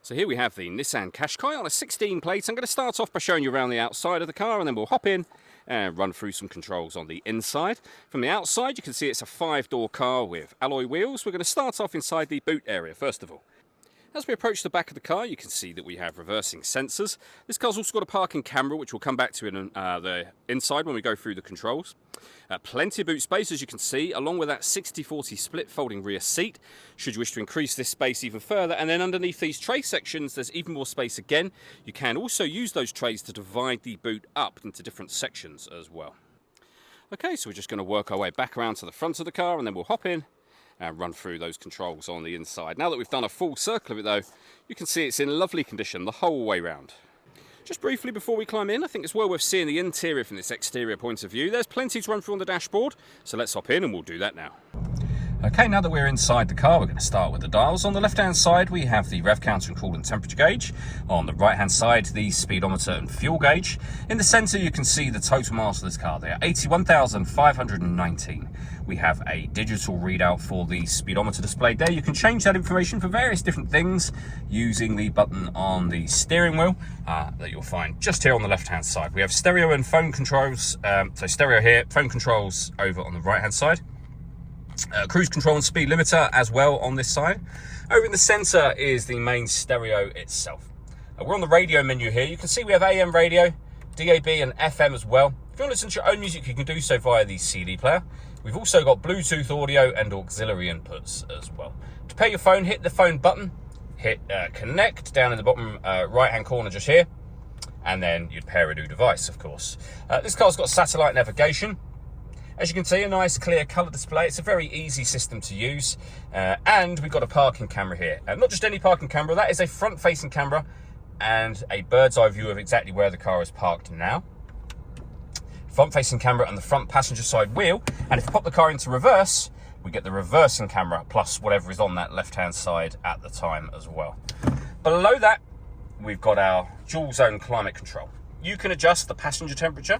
So here we have the Nissan Qashqai on a 16 plate. I'm going to start off by showing you around the outside of the car, and then we'll hop in and run through some controls on the inside. From the outside, you can see it's a 5-door car with alloy wheels. We're going to start off inside the boot area first of all. As we approach the back of the car, you can see that we have reversing sensors. This car's also got a parking camera, which we'll come back to in the inside when we go through the controls. Plenty of boot space, as you can see, along with that 60-40 split folding rear seat, should you wish to increase this space even further. And then underneath these tray sections, there's even more space again. You can also use those trays to divide the boot up into different sections as well. Okay, so we're just going to work our way back around to the front of the car, and then we'll hop in and run through those controls on the inside. Now that we've done a full circle of it though, you can see it's in lovely condition the whole way round. Just briefly before we climb in, I think it's well worth seeing the interior from this exterior point of view. There's plenty to run through on the dashboard, so let's hop in and we'll do that now. Okay, now that we're inside the car, we're going to start with the dials. On the left-hand side, we have the rev counter and coolant temperature gauge. On the right-hand side, the speedometer and fuel gauge. In the centre, you can see the total miles of this car there, 81,519. We have a digital readout for the speedometer displayed there. You can change that information for various different things using the button on the steering wheel that you'll find just here on the left-hand side. We have stereo and phone controls. So stereo here, phone controls over on the right-hand side. Cruise control and speed limiter as well on this side. Over in the centre is the main stereo itself. We're on the radio menu here. You can see we have AM radio, DAB and FM as well. If you want to listen to your own music, you can do so via the CD player. We've also got Bluetooth audio and auxiliary inputs as well. To pair your phone, hit the phone button, hit connect down in the bottom right hand corner just here, and then you'd pair a new device, of course. This car's got satellite navigation. As you can see, a nice clear colour display. It's a very easy system to use. And we've got a parking camera here. Not just any parking camera, that is a front-facing camera and a bird's eye view of exactly where the car is parked now. Front-facing camera and the front passenger side wheel. And if you pop the car into reverse, we get the reversing camera plus whatever is on that left-hand side at the time as well. Below that, we've got our dual zone climate control. You can adjust the passenger temperature,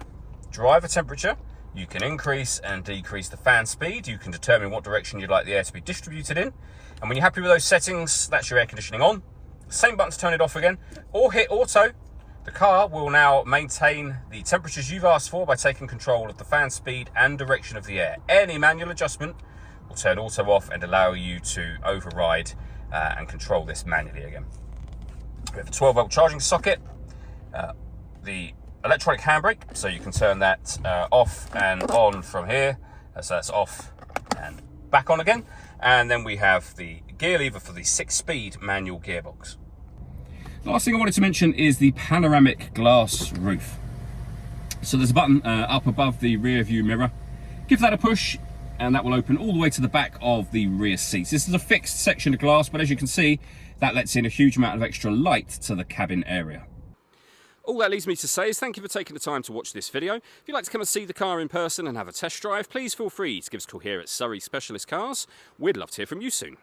driver temperature. You can increase and decrease the fan speed. You can determine what direction you'd like the air to be distributed in. And when you're happy with those settings, that's your air conditioning on. Same button to turn it off again, or hit auto. The car will now maintain the temperatures you've asked for by taking control of the fan speed and direction of the air. Any manual adjustment will turn auto off and allow you to override and control this manually again. We have a 12-volt charging socket. The electronic handbrake, so you can turn that off and on from here. So that's off and back on again. And then we have the gear lever for the 6-speed manual gearbox. The last thing I wanted to mention is the panoramic glass roof. So there's a button up above the rear view mirror. Give that a push and that will open all the way to the back of the rear seats. This is a fixed section of glass, but as you can see, that lets in a huge amount of extra light to the cabin area. All that leaves me to say is thank you for taking the time to watch this video. If you'd like to come and see the car in person and have a test drive, please feel free to give us a call here at Surrey Specialist Cars. We'd love to hear from you soon.